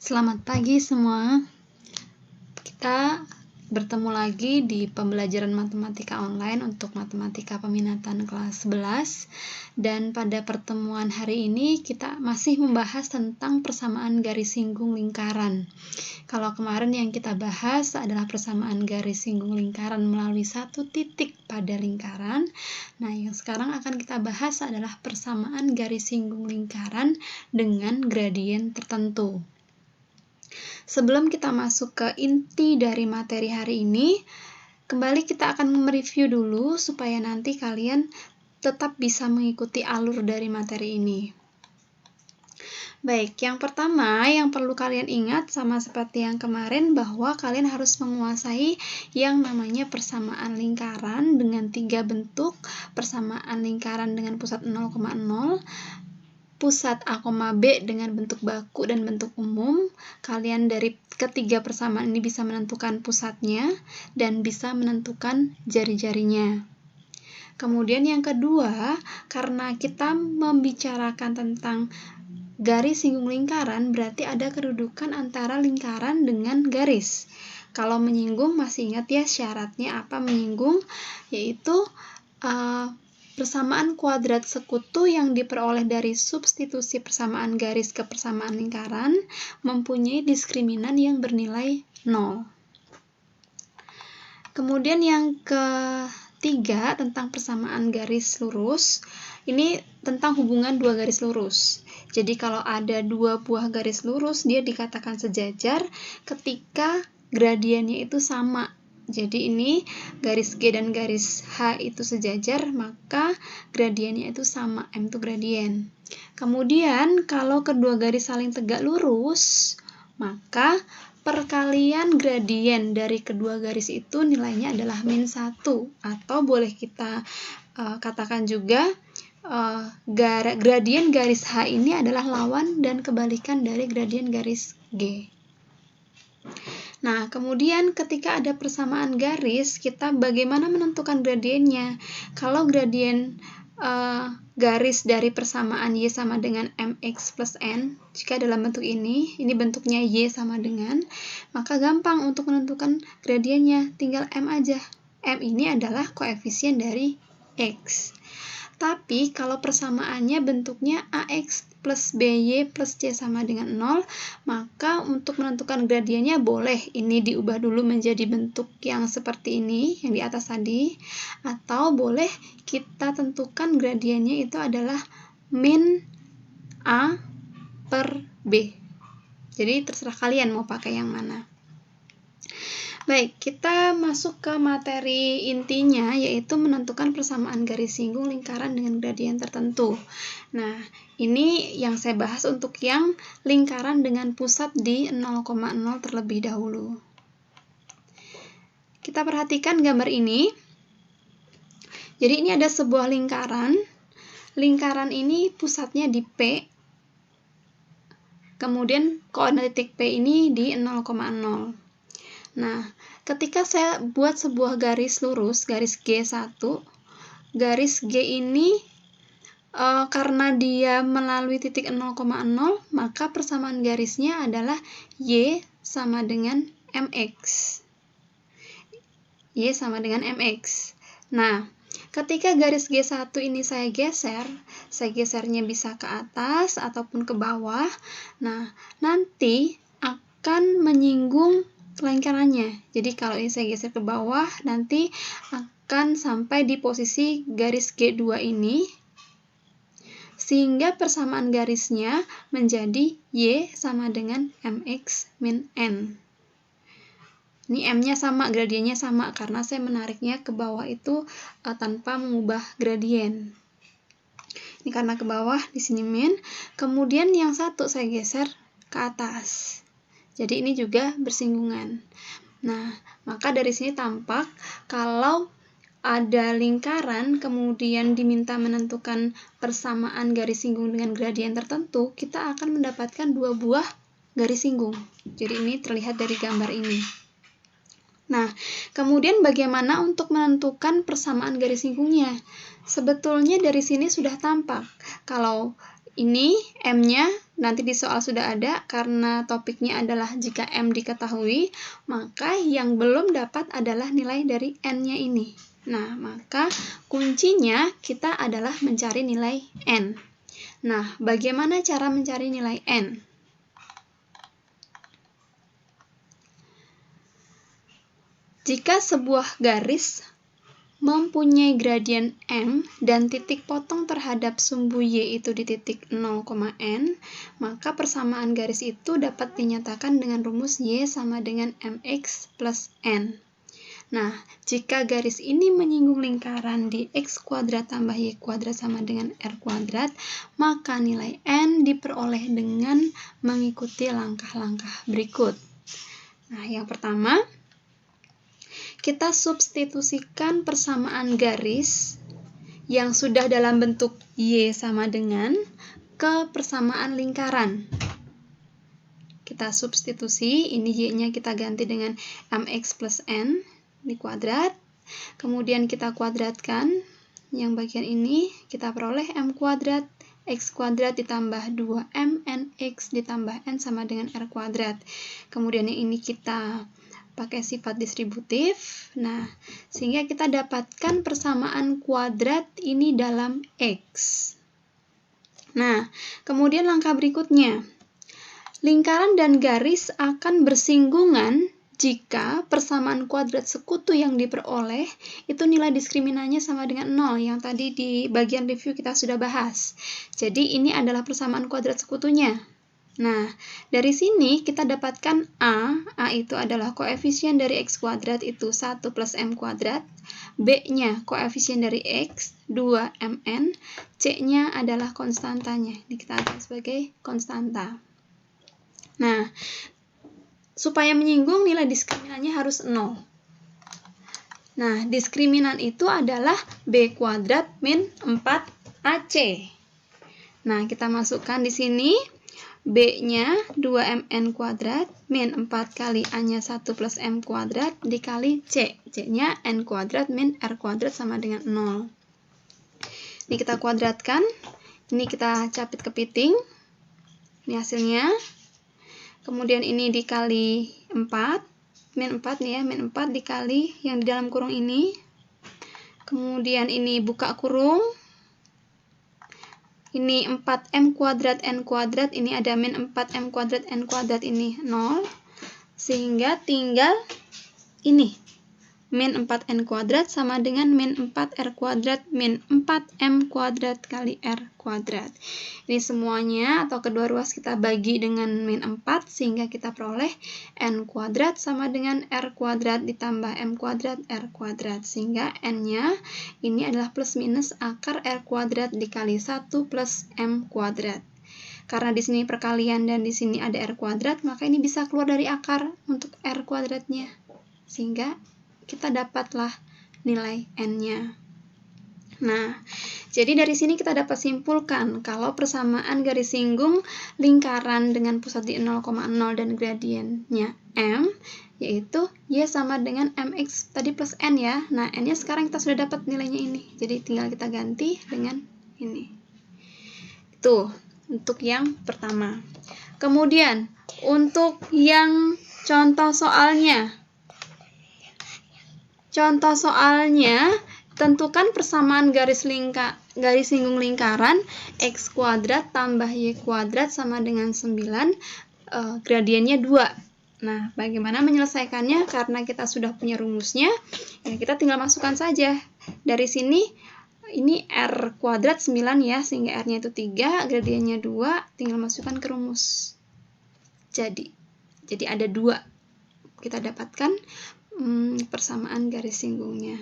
Selamat pagi semua. Kita bertemu lagi di pembelajaran matematika online untuk matematika peminatan kelas 11. Dan pada pertemuan hari ini kita masih membahas tentang persamaan garis singgung lingkaran. Kalau kemarin yang kita bahas adalah persamaan garis singgung lingkaran melalui satu titik pada lingkaran. Nah, yang sekarang akan kita bahas adalah persamaan garis singgung lingkaran dengan gradien tertentu. Sebelum kita masuk ke inti dari materi hari ini, kembali kita akan mereview dulu supaya nanti kalian tetap bisa mengikuti alur dari materi ini. Baik, yang pertama yang perlu kalian ingat sama seperti yang kemarin bahwa kalian harus menguasai yang namanya persamaan lingkaran dengan 3 bentuk, persamaan lingkaran dengan pusat 0,0, pusat A, B dengan bentuk baku dan bentuk umum. Kalian dari ketiga persamaan ini bisa menentukan pusatnya dan bisa menentukan jari-jarinya. Kemudian yang kedua, karena kita membicarakan tentang garis singgung lingkaran, berarti ada kedudukan antara lingkaran dengan garis. Kalau menyinggung, masih ingat ya syaratnya apa menyinggung, yaitu persamaan kuadrat sekutu yang diperoleh dari substitusi persamaan garis ke persamaan lingkaran mempunyai diskriminan yang bernilai 0. Kemudian yang ketiga tentang persamaan garis lurus, ini tentang hubungan dua garis lurus. Jadi kalau ada dua buah garis lurus, dia dikatakan sejajar ketika gradiennya itu sama. Jadi ini garis G dan garis H itu sejajar, maka gradiennya itu sama, M itu gradien. Kemudian kalau kedua garis saling tegak lurus, maka perkalian gradien dari kedua garis itu nilainya adalah -1, atau boleh kita katakan juga gradien garis H ini adalah lawan dan kebalikan dari gradien garis G. Nah, kemudian ketika ada persamaan garis, kita bagaimana menentukan gradiennya? Kalau gradien garis dari persamaan Y sama dengan MX plus N, jika dalam bentuk ini bentuknya Y sama dengan, maka gampang untuk menentukan gradiennya, tinggal M aja. M ini adalah koefisien dari X. Tapi kalau persamaannya bentuknya AX plus BY plus C sama dengan 0, maka untuk menentukan gradiennya boleh ini diubah dulu menjadi bentuk yang seperti ini, yang di atas tadi, atau boleh kita tentukan gradiennya itu adalah min A per B. Jadi terserah kalian mau pakai yang mana. Baik, kita masuk ke materi intinya, yaitu menentukan persamaan garis singgung lingkaran dengan gradien tertentu. Nah, ini yang saya bahas untuk yang lingkaran dengan pusat di 0,0 terlebih dahulu. Kita perhatikan gambar ini. Jadi ini ada sebuah lingkaran. Lingkaran ini pusatnya di P. Kemudian koordinat titik P ini di 0,0. Nah, ketika saya buat sebuah garis lurus, garis G1, garis G ini karena dia melalui titik 0,0, maka persamaan garisnya adalah Y sama dengan MX. Y sama dengan MX. Nah, ketika garis G1 ini saya gesernya bisa ke atas ataupun ke bawah. Nah, nanti akan menyinggung lingkarannya. Jadi kalau ini saya geser ke bawah, nanti akan sampai di posisi garis G2 ini, sehingga persamaan garisnya menjadi Y sama dengan MX min N. Ini M-nya sama, gradiennya sama, karena saya menariknya ke bawah itu tanpa mengubah gradien. Ini karena ke bawah, di sini min. Kemudian yang satu saya geser ke atas. Jadi ini juga bersinggungan. Nah, maka dari sini tampak kalau ada lingkaran kemudian diminta menentukan persamaan garis singgung dengan gradien tertentu, kita akan mendapatkan dua buah garis singgung. Jadi ini terlihat dari gambar ini. Nah, kemudian bagaimana untuk menentukan persamaan garis singgungnya? Sebetulnya dari sini sudah tampak. Kalau ini M-nya nanti di soal sudah ada, karena topiknya adalah jika M diketahui, maka yang belum dapat adalah nilai dari N-nya ini. Nah, maka kuncinya kita adalah mencari nilai N. Nah, bagaimana cara mencari nilai N? Jika sebuah garis mempunyai gradien M dan titik potong terhadap sumbu Y itu di titik 0, N, maka persamaan garis itu dapat dinyatakan dengan rumus Y sama dengan MX plus N. Nah, jika garis ini menyinggung lingkaran di X kuadrat tambah Y kuadrat sama dengan R kuadrat, maka nilai N diperoleh dengan mengikuti langkah-langkah berikut. Nah, yang pertama, kita substitusikan persamaan garis yang sudah dalam bentuk Y sama dengan ke persamaan lingkaran. Kita substitusi, ini Y-nya kita ganti dengan MX plus N di kuadrat. Kemudian kita kuadratkan, yang bagian ini kita peroleh M kuadrat, X kuadrat ditambah 2M NX ditambah N sama dengan R kuadrat. Kemudian yang ini kita pakai sifat distributif. Nah, sehingga kita dapatkan persamaan kuadrat ini dalam X. Nah, kemudian langkah berikutnya. Lingkaran dan garis akan bersinggungan jika persamaan kuadrat sekutu yang diperoleh itu nilai diskriminannya sama dengan 0, yang tadi di bagian review kita sudah bahas. Jadi ini adalah persamaan kuadrat sekutunya. Nah, dari sini kita dapatkan A itu adalah koefisien dari X kuadrat itu 1 plus M kuadrat, B-nya koefisien dari X, 2MN, C-nya adalah konstantanya, ini kita anggap sebagai konstanta. Nah, supaya menyinggung nilai diskriminannya harus 0. Nah, diskriminan itu adalah B kuadrat min 4AC. Nah, kita masukkan di sini. B-nya 2MN kuadrat min 4 kali A-nya 1 plus M kuadrat dikali C. C-nya N kuadrat min R kuadrat sama dengan 0. Ini kita kuadratkan. Ini kita capit kepiting. Ini hasilnya. Kemudian ini dikali 4. Min 4 nih ya. Min 4 dikali yang di dalam kurung ini. Kemudian ini buka kurung. Ini 4M kuadrat N kuadrat, ini ada min 4M kuadrat N kuadrat, ini 0. Sehingga tinggal ini, min 4N kuadrat sama dengan min 4R kuadrat min 4M kuadrat kali R kuadrat. Ini semuanya atau kedua ruas kita bagi dengan min 4, sehingga kita peroleh N kuadrat sama dengan R kuadrat ditambah M kuadrat R kuadrat. Sehingga N-nya ini adalah plus minus akar R kuadrat dikali 1 plus M kuadrat. Karena di sini perkalian dan di sini ada R kuadrat, maka ini bisa keluar dari akar untuk R kuadratnya. Sehingga kita dapatlah nilai N-nya. Nah, jadi dari sini kita dapat simpulkan kalau persamaan garis singgung lingkaran dengan pusat di 0,0 dan gradiennya M, yaitu Y sama dengan MX tadi plus N ya. Nah, N-nya sekarang kita sudah dapat nilainya ini. Jadi tinggal kita ganti dengan ini. Itu untuk yang pertama. Kemudian, untuk yang contoh soalnya. Contoh soalnya, tentukan persamaan garis singgung lingkaran X kuadrat tambah Y kuadrat sama dengan 9, gradiennya 2. Nah, bagaimana menyelesaikannya? Karena kita sudah punya rumusnya, ya kita tinggal masukkan saja. Dari sini, ini R kuadrat 9 ya, sehingga R-nya itu 3, gradiennya 2, tinggal masukkan ke rumus. Jadi ada 2. Kita dapatkan persamaan garis singgungnya.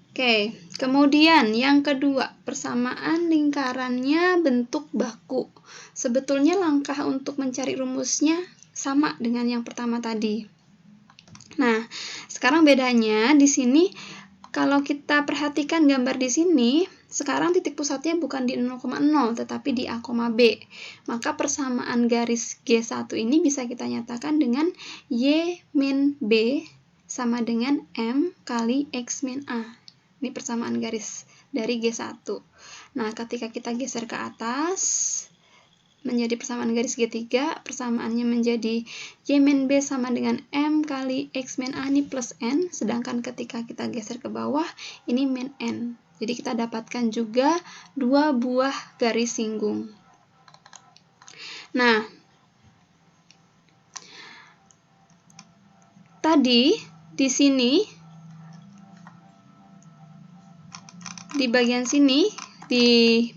Oke, kemudian yang kedua, persamaan lingkarannya bentuk baku. Sebetulnya langkah untuk mencari rumusnya sama dengan yang pertama tadi. Nah, sekarang bedanya di sini, kalau kita perhatikan gambar di sini, sekarang titik pusatnya bukan di 0,0, tetapi di A, B. Maka persamaan garis G1 ini bisa kita nyatakan dengan Y min B sama dengan M kali X min A. Ini persamaan garis dari G1. Nah, ketika kita geser ke atas menjadi persamaan garis G3, persamaannya menjadi Y min B sama dengan M kali X min A ini plus N, sedangkan ketika kita geser ke bawah, ini min N. Jadi kita dapatkan juga dua buah garis singgung. Nah, tadi di sini, di bagian sini, di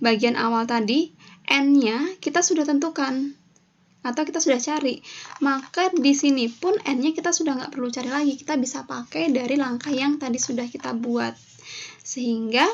bagian awal tadi, N-nya kita sudah tentukan atau kita sudah cari, maka di sini pun N-nya kita sudah nggak perlu cari lagi, kita bisa pakai dari langkah yang tadi sudah kita buat, sehingga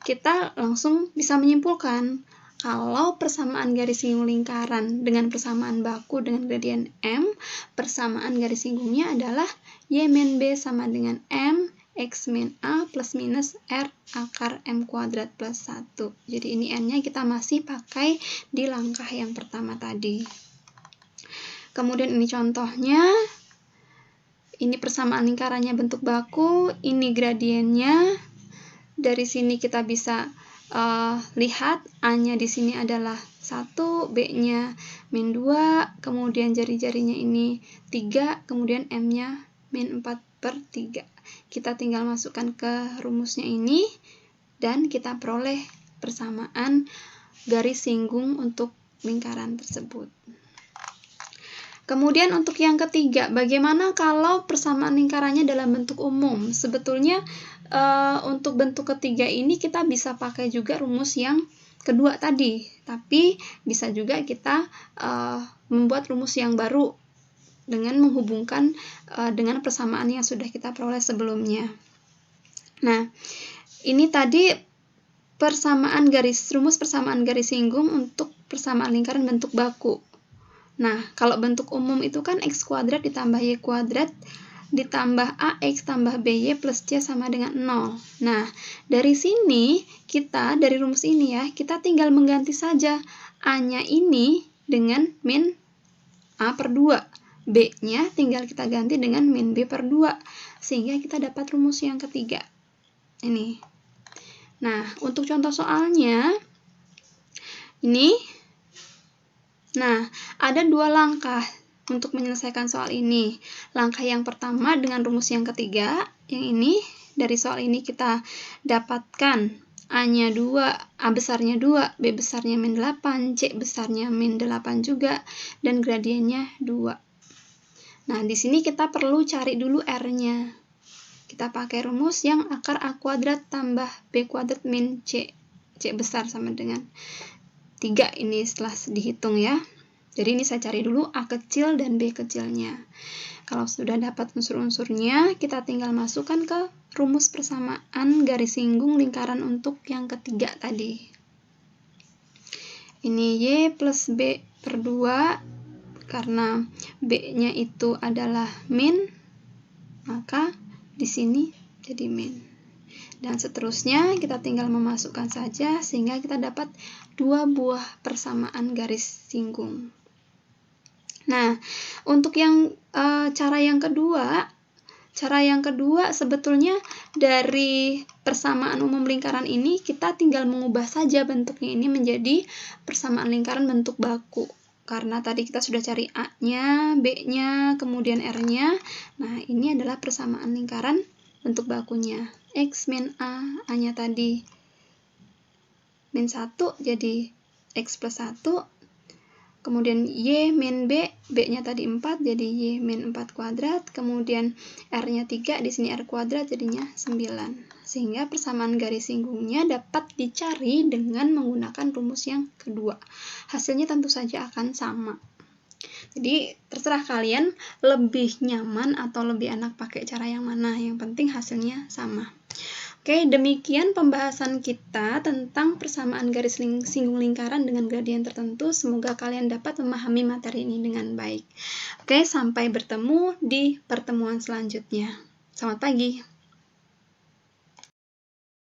kita langsung bisa menyimpulkan kalau persamaan garis singgung lingkaran dengan persamaan baku dengan gradien M, persamaan garis singgungnya adalah Y min B sama dengan M X min A plus minus R akar M kuadrat plus 1. Jadi ini N-nya kita masih pakai di langkah yang pertama tadi. Kemudian ini contohnya, ini persamaan lingkarannya bentuk baku, ini gradiennya. Dari sini kita bisa lihat A-nya di sini adalah 1, B-nya min 2, kemudian jari-jarinya ini 3, kemudian M-nya min 4/3. Kita tinggal masukkan ke rumusnya ini, dan kita peroleh persamaan garis singgung untuk lingkaran tersebut. Kemudian untuk yang ketiga, bagaimana kalau persamaan lingkarannya dalam bentuk umum? Sebetulnya untuk bentuk ketiga ini kita bisa pakai juga rumus yang kedua tadi, tapi bisa juga kita membuat rumus yang baru dengan menghubungkan dengan persamaan yang sudah kita peroleh sebelumnya. Nah, ini tadi rumus persamaan garis singgung untuk persamaan lingkaran bentuk baku. Nah, kalau bentuk umum itu kan X kuadrat ditambah Y kuadrat ditambah AX tambah BY plus C sama dengan 0. Nah, dari sini dari rumus ini ya, kita tinggal mengganti saja A-nya ini dengan min A/2. B-nya tinggal kita ganti dengan min B/2, sehingga kita dapat rumus yang ketiga. Ini. Nah, untuk contoh soalnya, ini. Nah, ada dua langkah untuk menyelesaikan soal ini. Langkah yang pertama dengan rumus yang ketiga, yang ini, dari soal ini kita dapatkan A-nya 2, A besarnya 2, B besarnya min 8, C besarnya min 8 juga, dan gradiennya 2. Nah, di sini kita perlu cari dulu R-nya. Kita pakai rumus yang akar A kuadrat tambah B kuadrat min C. C besar sama dengan 3 ini setelah dihitung ya. Jadi ini saya cari dulu A kecil dan B kecilnya. Kalau sudah dapat unsur-unsurnya, kita tinggal masukkan ke rumus persamaan garis singgung lingkaran untuk yang ketiga tadi. Ini Y plus B/2, karena B-nya itu adalah min, maka di sini jadi min. Dan seterusnya kita tinggal memasukkan saja sehingga kita dapat dua buah persamaan garis singgung. Nah, untuk yang cara yang kedua sebetulnya dari persamaan umum lingkaran ini kita tinggal mengubah saja bentuknya ini menjadi persamaan lingkaran bentuk baku. Karena tadi kita sudah cari A-nya, B-nya, kemudian R-nya. Nah, ini adalah persamaan lingkaran bentuk bakunya. X min A, A-nya tadi min 1, jadi X plus 1. Kemudian Y min B, B-nya tadi 4, jadi Y min 4 kuadrat. Kemudian R-nya 3, di sini R kuadrat, jadinya 9. Sehingga persamaan garis singgungnya dapat dicari dengan menggunakan rumus yang kedua. Hasilnya tentu saja akan sama. Jadi terserah kalian lebih nyaman atau lebih enak pakai cara yang mana. Yang penting hasilnya sama. Oke, demikian pembahasan kita tentang persamaan garis singgung lingkaran dengan gradien tertentu. Semoga kalian dapat memahami materi ini dengan baik. Oke, sampai bertemu di pertemuan selanjutnya. Selamat pagi.